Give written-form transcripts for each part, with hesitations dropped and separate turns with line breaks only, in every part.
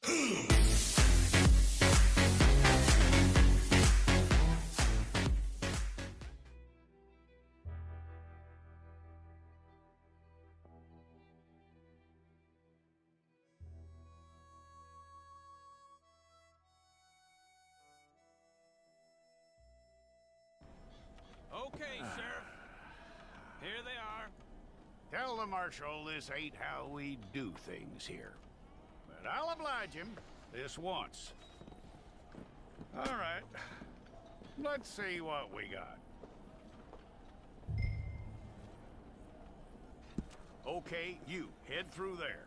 Okay, Sheriff. Here they are.
Tell the Marshal this ain't how we do things here. But I'll oblige him this once. All right. Let's see what we got. Okay, you, head through there.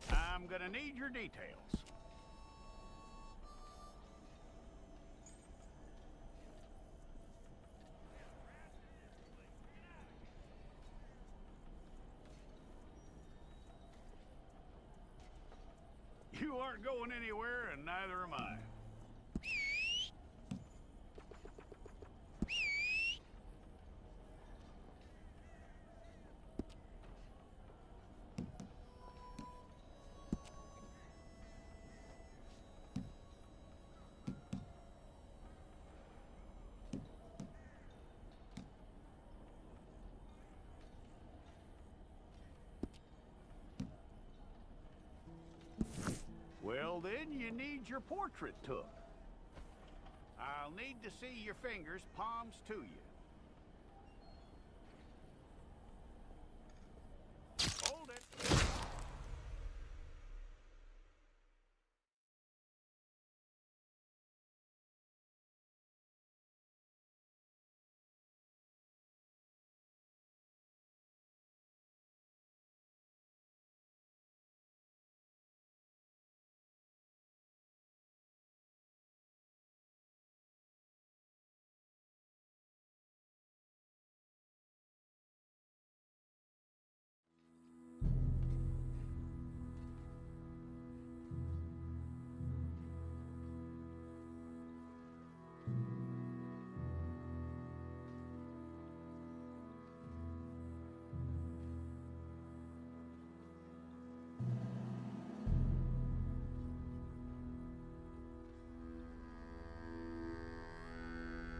I'm gonna need your details. You aren't going anywhere, and neither am I. Well, then you need your portrait took. I'll need to see your fingers, palms to you. Hold it.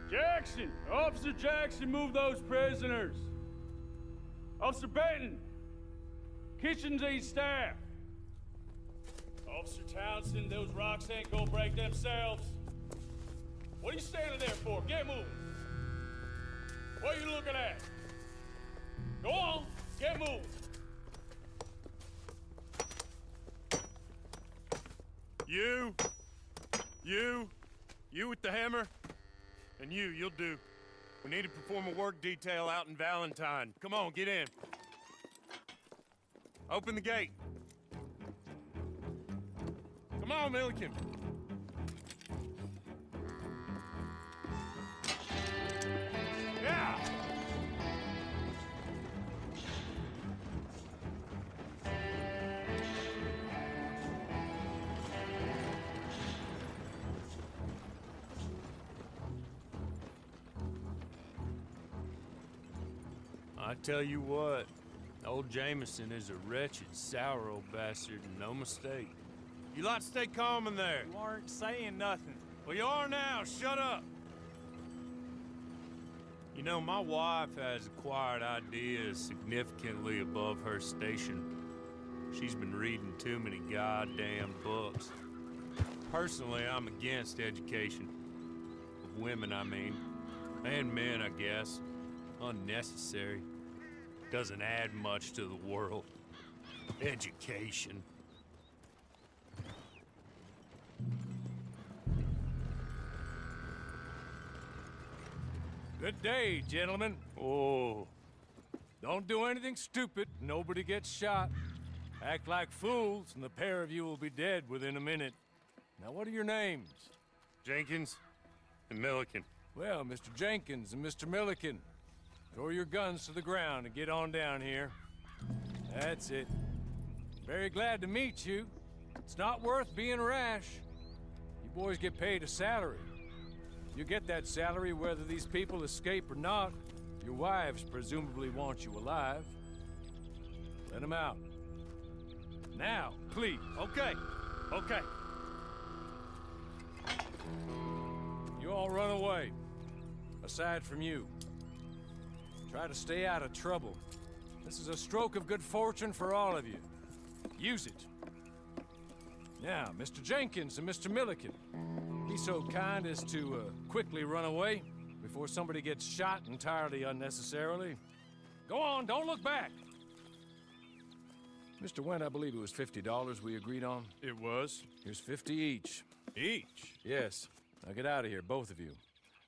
Jackson! Officer Jackson, move those prisoners! Officer Benton! Kitchens aid staff! Officer Townsend, those rocks ain't gonna break themselves. What are you standing there for? Get moving! What are you looking at? Go on, get moving!
You with the hammer? And you'll do. We need to perform a work detail out in Valentine. Come on, get in. Open the gate. Come on, Milliken. Yeah!
I tell you what, old Jameson is a wretched, sour old bastard, and no mistake.
You lot stay calm in there.
You aren't saying nothing.
Well, you are now. Shut up.
You know, my wife has acquired ideas significantly above her station. She's been reading too many goddamn books. Personally, I'm against education. Of women, I mean. And men, I guess. Unnecessary. Doesn't add much to the world. Education.
Good day, gentlemen.
Oh.
Don't do anything stupid. Nobody gets shot. Act like fools, and the pair of you will be dead within a minute. Now, what are your names?
Jenkins and Milliken.
Well, Mr. Jenkins and Mr. Milliken, throw your guns to the ground and get on down here. That's it. Very glad to meet you. It's not worth being rash. You boys get paid a salary. You get that salary whether these people escape or not. Your wives presumably want you alive. Let them out. Now, please.
Okay, okay.
You all run away. Aside from you. Try to stay out of trouble. This is a stroke of good fortune for all of you. Use it. Now, Mr. Jenkins and Mr. Milliken, be so kind as to quickly run away before somebody gets shot entirely unnecessarily. Go on, don't look back. Mr. Wendt, I believe it was $50 we agreed on.
It was.
Here's 50 each.
Each?
Yes. Now get out of here, both of you.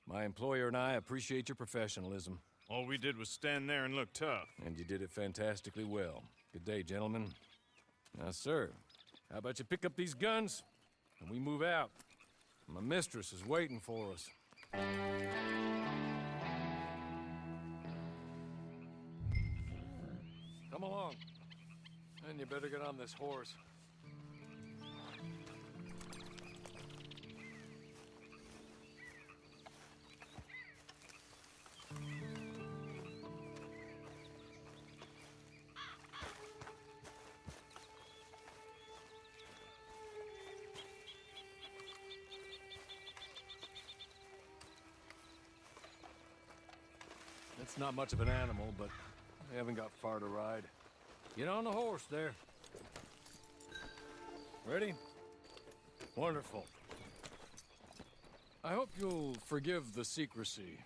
My employer and I appreciate your professionalism.
All we did was stand there and look tough.
And you did it fantastically well. Good day, gentlemen. Now, sir, how about you pick up these guns and we move out? My mistress is waiting for us. Come along. And you better get on this horse. It's not much of an animal, but we haven't got far to ride. Get on the horse there. Ready? Wonderful. I hope you'll forgive the secrecy.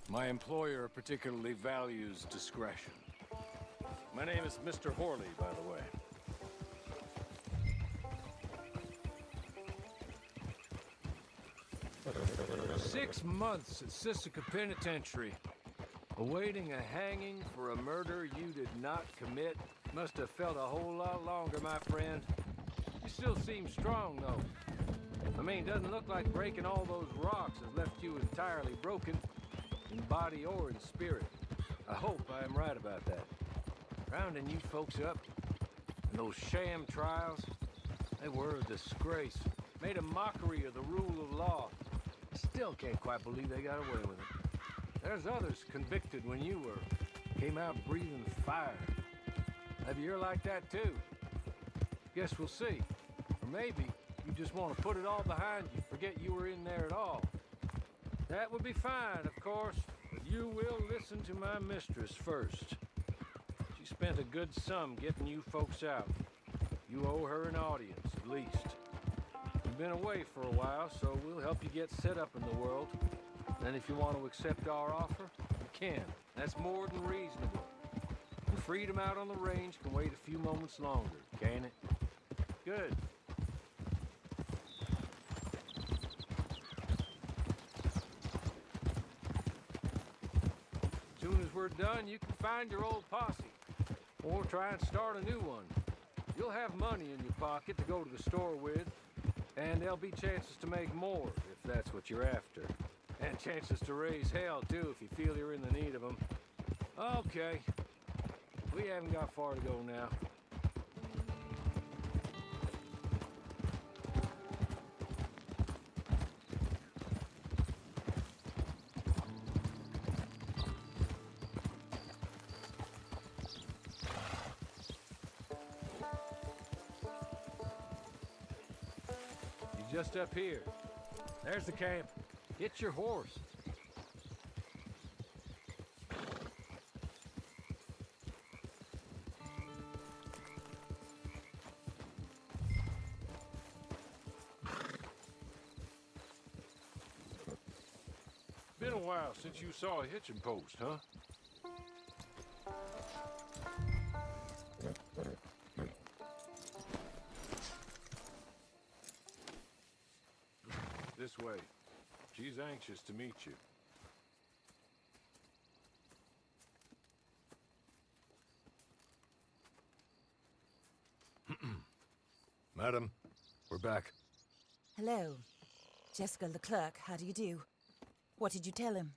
My employer particularly values discretion. My name is Mr. Horley, by the way. 6 months at Sisika Penitentiary, awaiting a hanging for a murder you did not commit. Must have felt a whole lot longer, my friend. You still seem strong, though. I mean, doesn't look like breaking all those rocks has left you entirely broken, in body or in spirit. I hope I am right about that. Rounding you folks up, and those sham trials, they were a disgrace. Made a mockery of the rule of law. Still can't quite believe they got away with it. There's others convicted when you were. Came out breathing fire. Maybe you're like that too. Guess we'll see. Or maybe you just want to put it all behind you, forget you were in there at all. That would be fine, of course, but you will listen to my mistress first. She spent a good sum getting you folks out. You owe her an audience, at least. You've been away for a while, so we'll help you get set up in the world. And if you want to accept our offer, you can. That's more than reasonable. And freedom out on the range can wait a few moments longer, can it? Good. As soon as we're done, you can find your old posse. Or try and start a new one. You'll have money in your pocket to go to the store with. And there'll be chances to make more, if that's what you're after. And chances to raise hell, too, if you feel you're in the need of them. Okay. We haven't got far to go now. You're just up here. There's the camp. Get your horse. Been a while since you saw a hitching post, huh? This way. She's anxious to meet you. Madam, we're back.
Hello. Jessica Leclerc, how do you do? What did you tell him?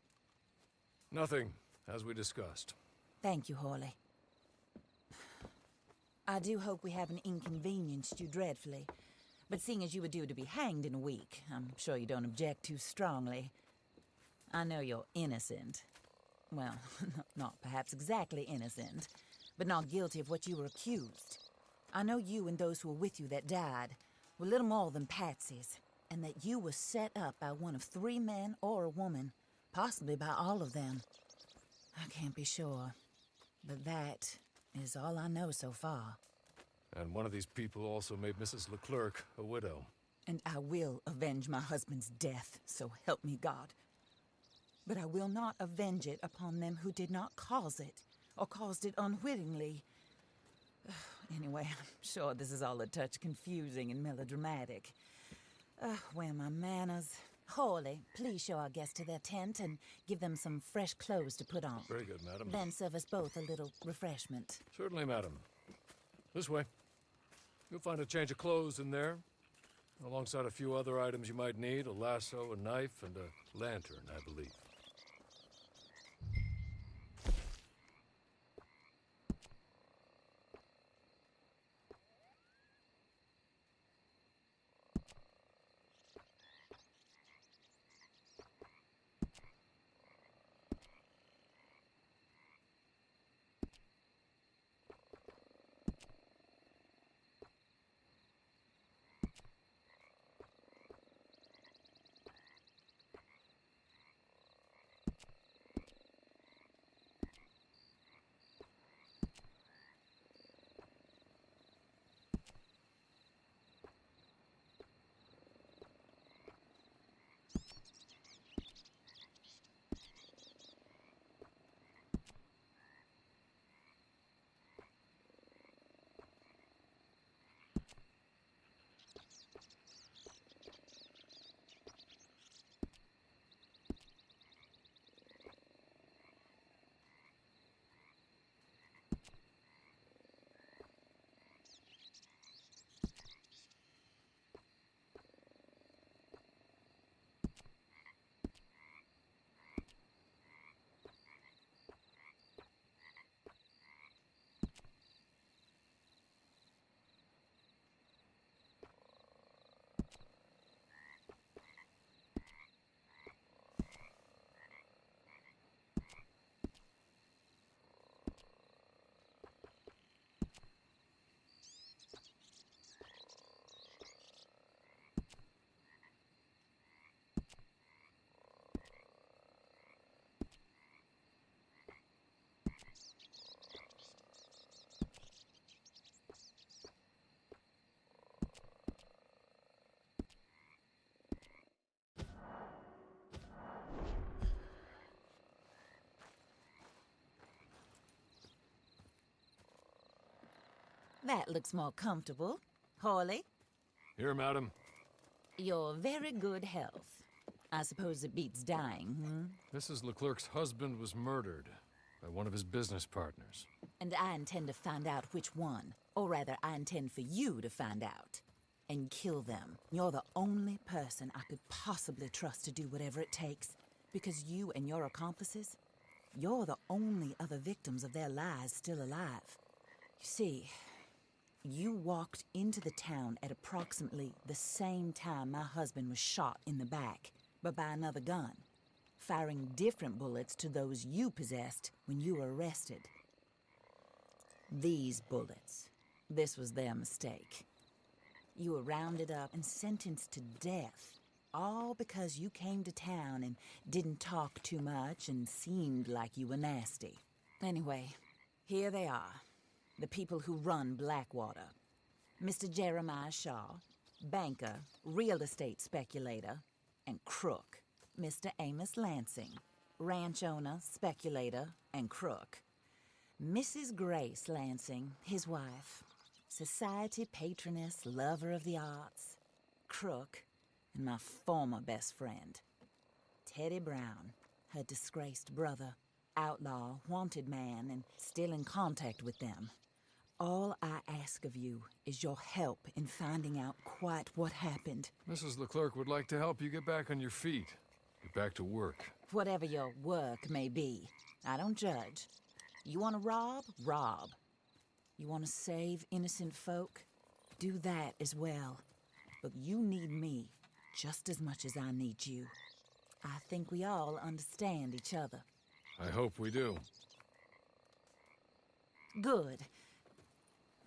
Nothing, as we discussed.
Thank you, Hawley. I do hope we haven't inconvenienced you dreadfully. But seeing as you were due to be hanged in a week, I'm sure you don't object too strongly. I know you're innocent. Well, not perhaps exactly innocent, but not guilty of what you were accused. I know you and those who were with you that died were little more than patsies, and that you were set up by one of 3 men or a woman, possibly by all of them. I can't be sure, but that is all I know so far.
And one of these people also made Mrs. Leclerc a widow.
And I will avenge my husband's death, so help me God. But I will not avenge it upon them who did not cause it, or caused it unwittingly. Anyway, I'm sure this is all a touch confusing and melodramatic. Where are my manners? Hawley, please show our guests to their tent and give them some fresh clothes to put on.
Very good, madam.
Then serve us both a little refreshment.
Certainly, madam. This way. You'll find a change of clothes in there, alongside a few other items you might need, a lasso, a knife, and a lantern, I believe.
That looks more comfortable. Hawley,
Here, madam.
your very good health. I suppose it beats dying,
Mrs. Leclerc's husband was murdered by one of his business partners.
And I intend to find out which one. Or rather, I intend for you to find out. And kill them. You're the only person I could possibly trust to do whatever it takes. Because you and your accomplices, you're the only other victims of their lies still alive. You see, you walked into the town at approximately the same time my husband was shot in the back, but by another gun, firing different bullets to those you possessed when you were arrested. These bullets, this was their mistake. You were rounded up and sentenced to death, all because you came to town and didn't talk too much and seemed like you were nasty. Anyway, here they are. The people who run Blackwater. Mr. Jeremiah Shaw, banker, real estate speculator, and crook. Mr. Amos Lansing, ranch owner, speculator, and crook. Mrs. Grace Lansing, his wife, society patroness, lover of the arts, crook, and my former best friend. Teddy Brown, her disgraced brother, outlaw, wanted man, and still in contact with them. All I ask of you is your help in finding out quite what happened.
Mrs. Leclerc would like to help you get back on your feet. Get back to work.
Whatever your work may be, I don't judge. You want to rob? Rob. You want to save innocent folk? Do that as well. But you need me just as much as I need you. I think we all understand each other.
I hope we do.
Good.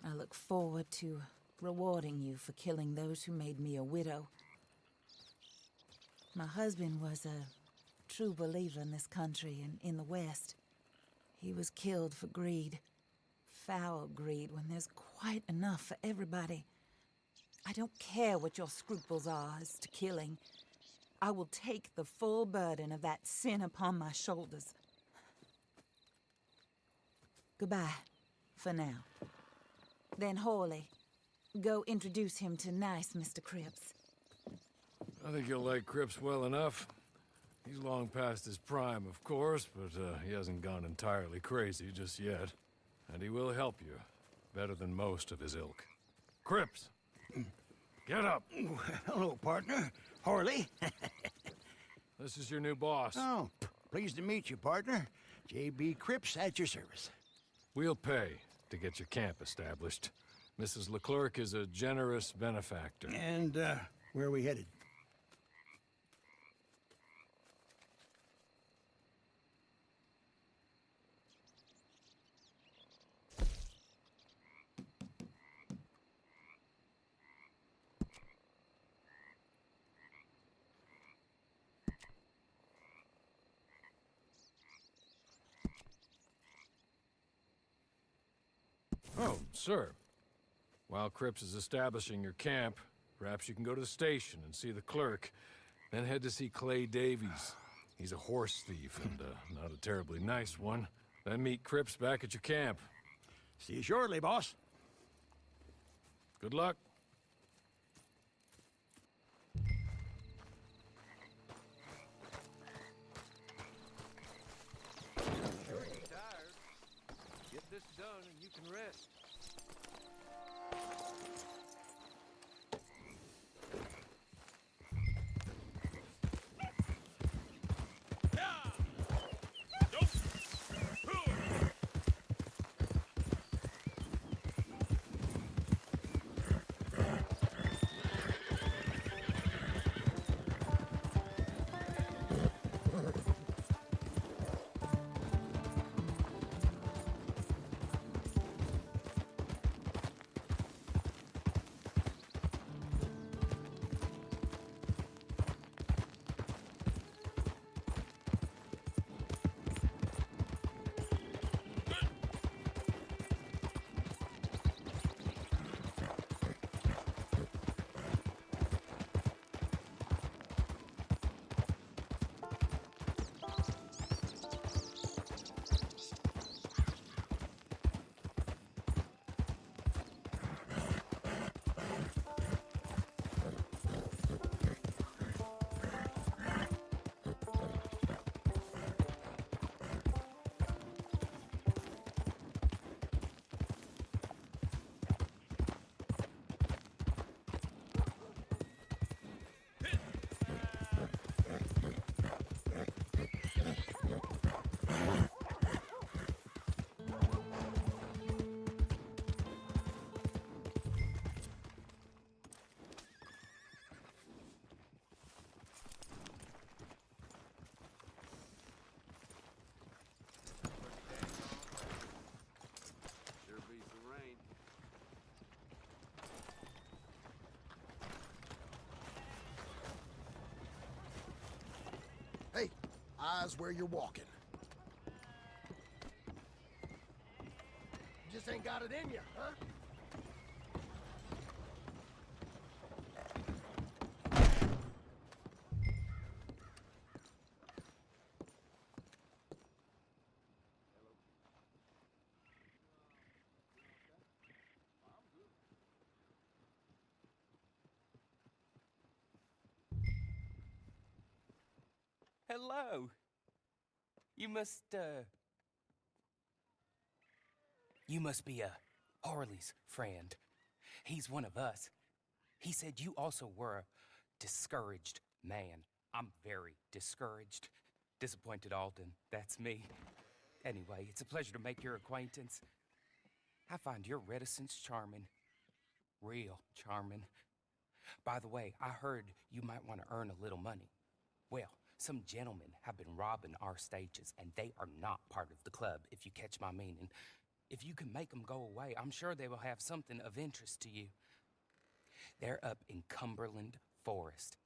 I look forward to rewarding you for killing those who made me a widow. My husband was a true believer in this country and in the West. He was killed for greed. Foul greed when there's quite enough for everybody. I don't care what your scruples are as to killing. I will take the full burden of that sin upon my shoulders. Goodbye, for now. Then Hawley, go introduce him to nice Mr. Cripps.
I think you'll like Cripps well enough. He's long past his prime, of course, but he hasn't gone entirely crazy just yet. And he will help you, better than most of his ilk. Cripps! Get up!
Hello, partner. Harley.
This is your new boss.
Oh, pleased to meet you, partner. J.B. Cripps at your service.
We'll pay to get your camp established. Mrs. Leclerc is a generous benefactor.
And, where are we headed?
Oh, sir. While Cripps is establishing your camp, perhaps you can go to the station and see the clerk, then head to see Clay Davies. He's a horse thief and not a terribly nice one. Then meet Cripps back at your camp.
See you shortly, boss.
Good luck. Get this done and you can rest.
Hey, eyes where you're walking. You just ain't got it in you, huh?
Hello. You must be Harley's friend. He's one of us. He said you also were a discouraged man. I'm very discouraged. Disappointed Alden, that's me. Anyway, it's a pleasure to make your acquaintance. I find your reticence charming. Real charming. By the way, I heard you might want to earn a little money. Well, Some gentlemen have been robbing our stages, and they are not part of the club, if you catch my meaning. If you can make them go away, I'm sure they will have something of interest to you. They're up in Cumberland Forest.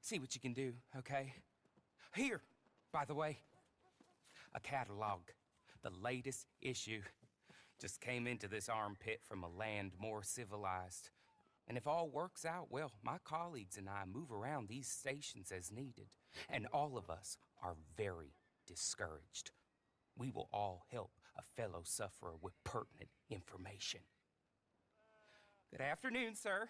See what you can do, okay? Here, by the way, a catalog. The latest issue. Just came into this armpit from a land more civilized. And if all works out, well, my colleagues and I move around these stations as needed. And all of us are very discouraged. We will all help a fellow sufferer with pertinent information. Good afternoon, sir.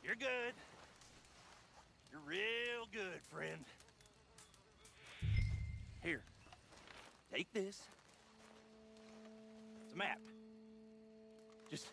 You're good. You're real good, friend. Here, take this. It's a map. Just...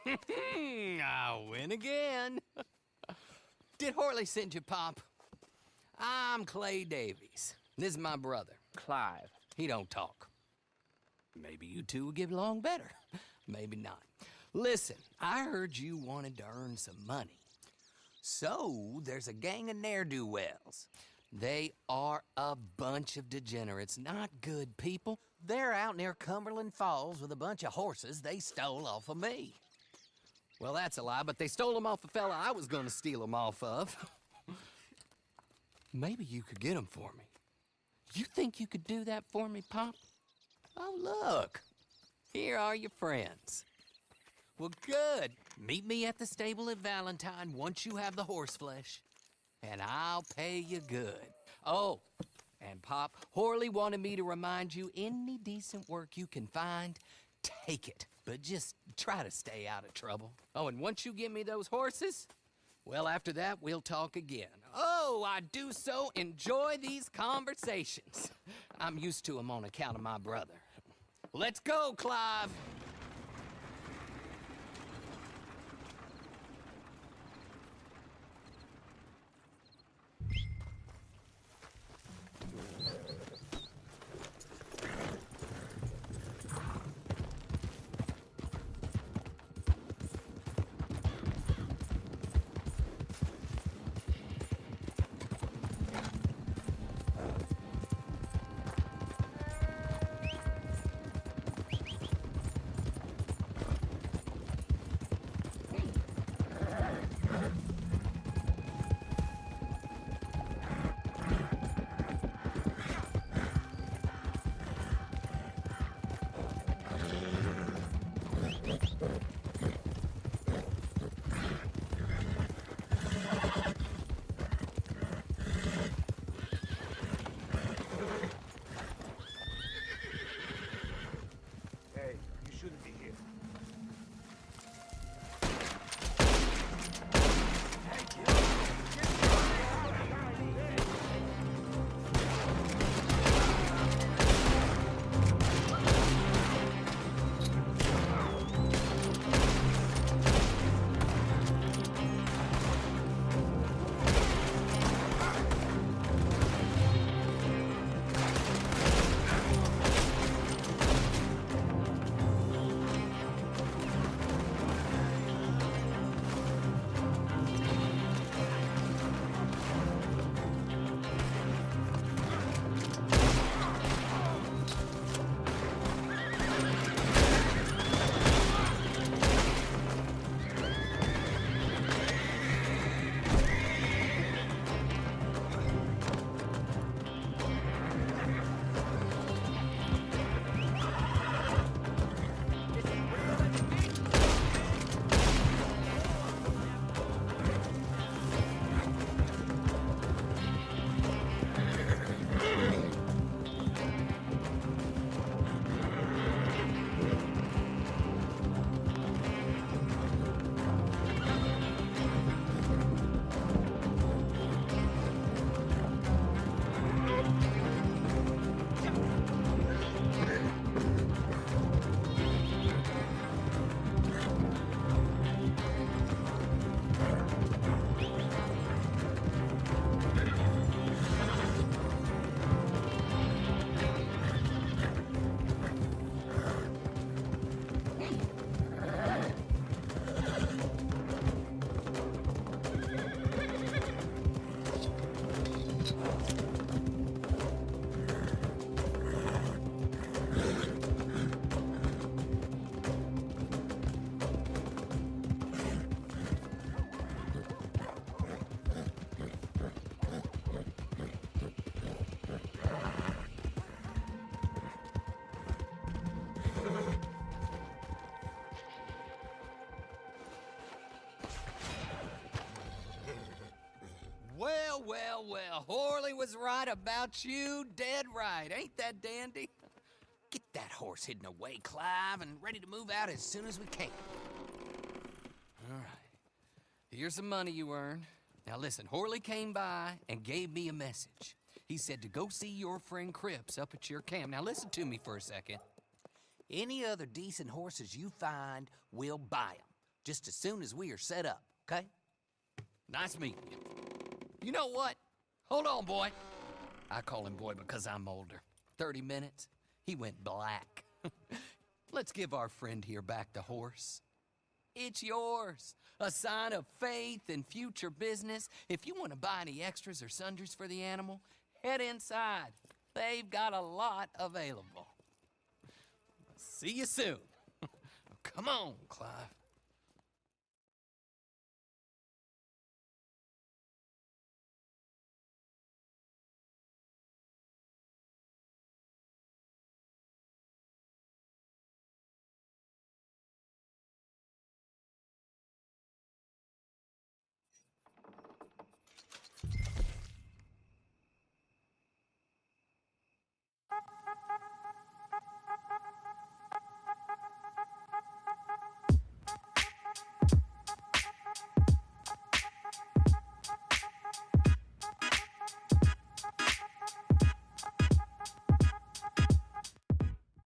I win again. Did Horley send you, Pop? I'm Clay Davies. This is my brother, Clive. He don't talk. Maybe you two will get along better. Maybe not. Listen, I heard you wanted to earn some money. So, there's a gang of ne'er-do-wells. They are a bunch of degenerates, not good people. They're out near Cumberland Falls with a bunch of horses they stole off of me. Well, that's a lie, but they stole them off a fella I was gonna steal them off of. Maybe you could get them for me. You think you could do that for me, Pop? Oh, look. Here are your friends. Well, good. Meet me at the stable at Valentine once you have the horse flesh, and I'll pay you good. Oh, and Pop, Horley wanted me to remind you, any decent work you can find, take it. But just try to stay out of trouble. Oh, and once you give me those horses, well, after that, we'll talk again. Oh, I do so enjoy these conversations. I'm used to them on account of my brother. Let's go, Clive. Well, Horley was right about you, dead right. Ain't that dandy? Get that horse hidden away, Clive, and ready to move out as soon as we can. All right. Here's the money you earned. Now listen, Horley came by and gave me a message. He said to go see your friend Cripps up at your camp. Now listen to me for a second. Any other decent horses you find, we'll buy them. just as soon as we are set up, okay? Nice meeting you. You know what? Hold on, boy. I call him boy because I'm older. 30 minutes, he went black. Let's give our friend here back the horse. It's yours. A sign of faith and future business. If you want to buy any extras or sundries for the animal, head inside. They've got a lot available. See you soon. Come on, Clive.